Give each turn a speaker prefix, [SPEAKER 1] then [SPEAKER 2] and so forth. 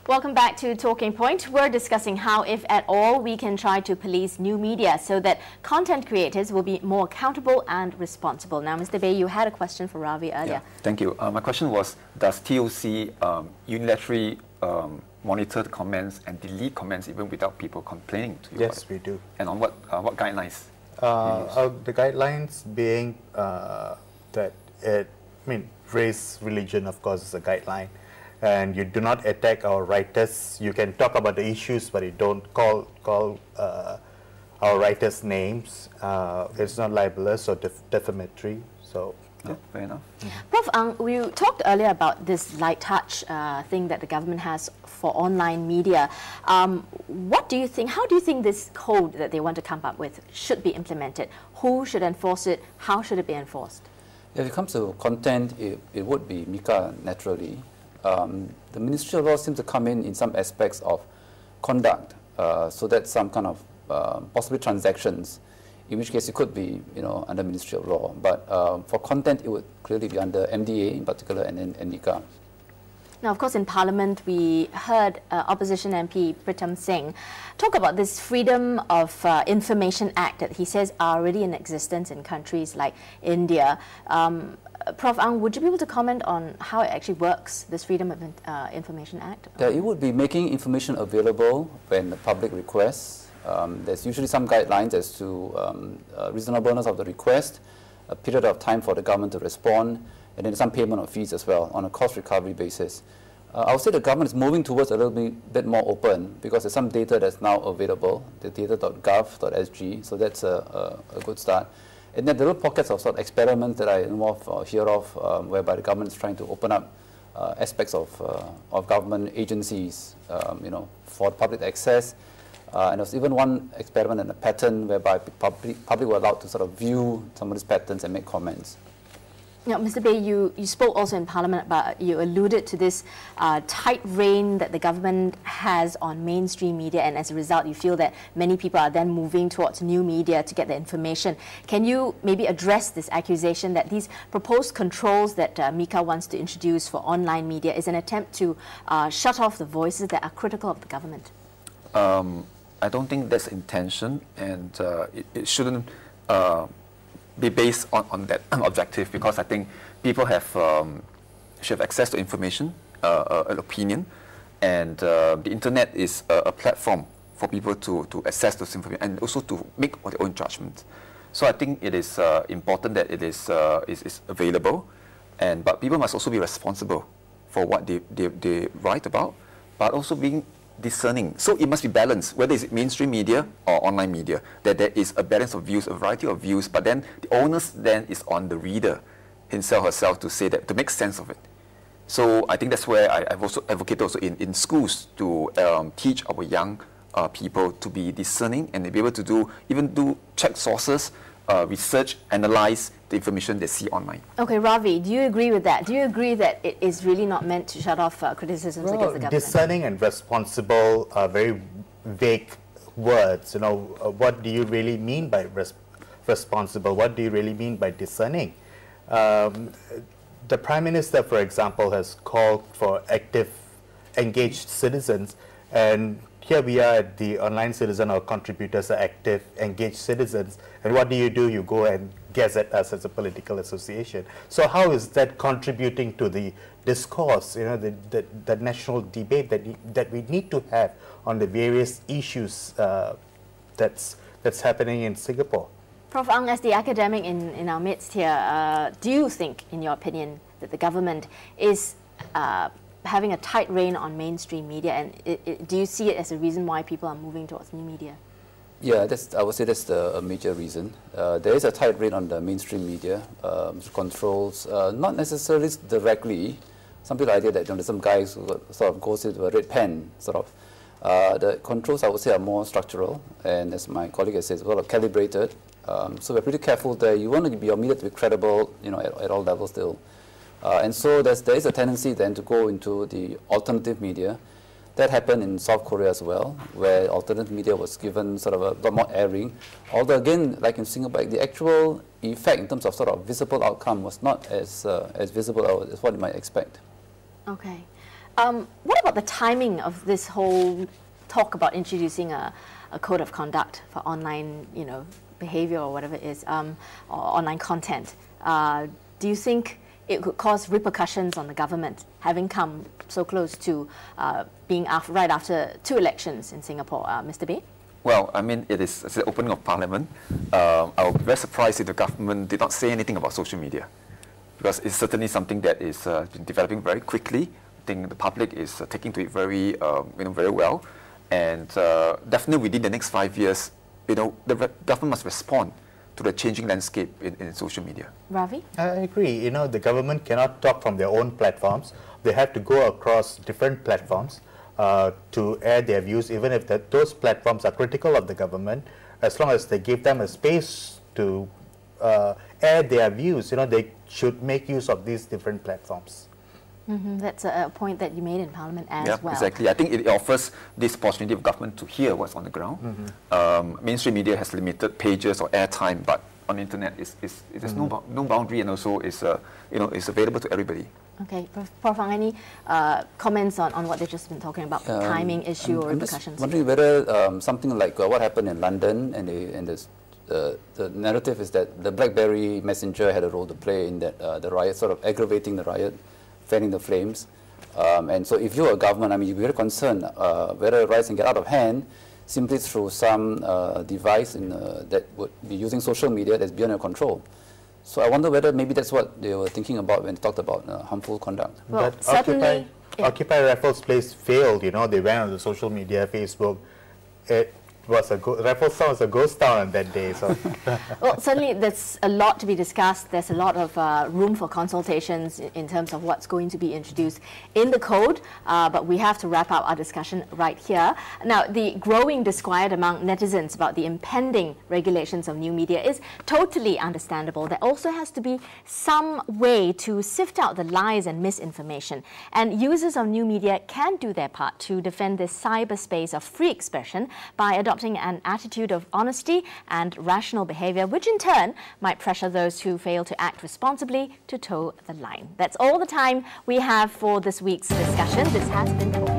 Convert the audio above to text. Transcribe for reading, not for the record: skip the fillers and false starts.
[SPEAKER 1] Welcome back to Talking Point. We're discussing how, if at all, we can try to police new media so that content creators will be more accountable and responsible. Now, Mr. Baey, you had a question for Ravi earlier.
[SPEAKER 2] Yeah, thank you. My question was, does TOC unilaterally monitor the comments and delete comments even without people complaining to you?
[SPEAKER 3] Yes, we do.
[SPEAKER 2] And on what guidelines?
[SPEAKER 3] The guidelines being that race, religion, of course, is a guideline. And you do not attack our writers. You can talk about the issues, but you don't call our writers' names. It's not libelous or defamatory. So,
[SPEAKER 2] yeah, fair enough.
[SPEAKER 1] Prof, we talked earlier about this light touch thing that the government has for online media. What do you think? How do you think this code that they want to come up with should be implemented? Who should enforce it? How should it be enforced?
[SPEAKER 4] If it comes to content, it would be MICA naturally. The Ministry of Law seems to come in some aspects of conduct, so that's some kind of possibly transactions, in which case it could be under Ministry of Law. But for content, it would clearly be under MDA in particular and MICA.
[SPEAKER 1] Now, of course, in Parliament, we heard Opposition MP Pritam Singh talk about this Freedom of Information Act that he says are already in existence in countries like India. Prof. Ang, would you be able to comment on how it actually works, this Freedom of Information Act?
[SPEAKER 4] Yeah, it would be making information available when the public requests. There's usually some guidelines as to reasonableness of the request, a period of time for the government to respond, and then some payment of fees as well on a cost recovery basis. I would say the government is moving towards a little bit more open because there's some data that's now available, the data.gov.sg, so that's a good start. And then there are pockets of sort of experiments that I know of or hear of whereby the government is trying to open up aspects of government agencies, for public access. And there's even one experiment and a pattern whereby public were allowed to sort of view some of these patterns and make comments.
[SPEAKER 1] Now, Mr. Baey, you spoke also in Parliament about, you alluded to this tight rein that the government has on mainstream media, and as a result, you feel that many people are then moving towards new media to get the information. Can you maybe address this accusation that these proposed controls that MICA wants to introduce for online media is an attempt to shut off the voices that are critical of the government?
[SPEAKER 2] I don't think that's intention, and it shouldn't be based on that objective, because I think people should have access to information, an opinion, and the internet is a platform for people to access those information and also to make their own judgment. So I think it is important that it is available, but people must also be responsible for what they write about, but also being discerning. So it must be balanced, whether it's mainstream media or online media, that there is a balance of views, a variety of views, but then the onus then is on the reader himself, herself, to say that, to make sense of it. So I think that's where I've also advocated also in schools to teach our young people to be discerning and be able to check sources, research, analyze the information they see online.
[SPEAKER 1] Okay, Ravi, do you agree with that? Do you agree that it is really not meant to shut off criticisms against the government?
[SPEAKER 3] Discerning and responsible are very vague words. What do you really mean by responsible? What do you really mean by discerning? The Prime Minister, for example, has called for active, engaged citizens, and here we are at the online citizen. Our contributors are active, engaged citizens. And what do? You go and gazette us as a political association. So how is that contributing to the discourse, the national debate that we need to have on the various issues that's happening in Singapore?
[SPEAKER 1] Prof. Ang, as the academic in our midst here, do you think, in your opinion, that the government is having a tight rein on mainstream media, and do you see it as a reason why people are moving towards new media?
[SPEAKER 4] Yeah, I would say that's a major reason. There is a tight rein on the mainstream media, controls, not necessarily directly. Some people idea that there's some guys who sort of goes into a red pen, sort of. The controls, I would say, are more structural, and as my colleague has said, well calibrated. So we're pretty careful there. You want your media to be credible, at all levels still. And so there is a tendency then to go into the alternative media. That happened in South Korea as well, where alternative media was given sort of a lot more airing. Although again, like in Singapore, the actual effect in terms of sort of visible outcome was not as visible as what you might expect.
[SPEAKER 1] Okay. What about the timing of this whole talk about introducing a code of conduct for online, behavior or whatever it is, or online content? Do you think it could cause repercussions on the government, having come so close to being right after 2 elections in Singapore? Mr. Baey?
[SPEAKER 2] Well, I mean, it is the opening of Parliament. I would be very surprised if the government did not say anything about social media, because it's certainly something that is been developing very quickly. I think the public is taking to it very, very well, and definitely within the next 5 years, the government must respond to the changing landscape in social media.
[SPEAKER 1] Ravi?
[SPEAKER 3] I agree. The government cannot talk from their own platforms. They have to go across different platforms to air their views, even if those platforms are critical of the government. As long as they give them a space to air their views, they should make use of these different platforms.
[SPEAKER 1] That's a point that you made in Parliament as well.
[SPEAKER 2] Exactly. I think it offers this opportunity of government to hear what's on the ground. Mainstream media has limited pages or airtime, but on the internet, there's no boundary, and also it's available to everybody.
[SPEAKER 1] Okay, Prof, any comments on what they've just been talking about, timing issue or repercussions?
[SPEAKER 4] I'm wondering whether something like what happened in London, and the narrative is that the BlackBerry Messenger had a role to play in that the riot, sort of aggravating the riot, fanning the flames. And so if you're a government, you'd be very concerned whether riots can get out of hand simply through some device that would be using social media that's beyond your control. So I wonder whether maybe that's what they were thinking about when they talked about harmful conduct.
[SPEAKER 1] Well,
[SPEAKER 3] but
[SPEAKER 1] certainly,
[SPEAKER 3] Occupy Raffles Place failed. They went on the social media, Facebook. It was Raffles was a ghost town on that day. So.
[SPEAKER 1] Well, certainly there's a lot to be discussed. There's a lot of room for consultations in terms of what's going to be introduced in the code, but we have to wrap up our discussion right here. Now, the growing disquiet among netizens about the impending regulations of new media is totally understandable. There also has to be some way to sift out the lies and misinformation, and users of new media can do their part to defend this cyberspace of free expression by adopting an attitude of honesty and rational behavior, which in turn might pressure those who fail to act responsibly to toe the line. That's all the time we have for this week's discussion. This has been Prof.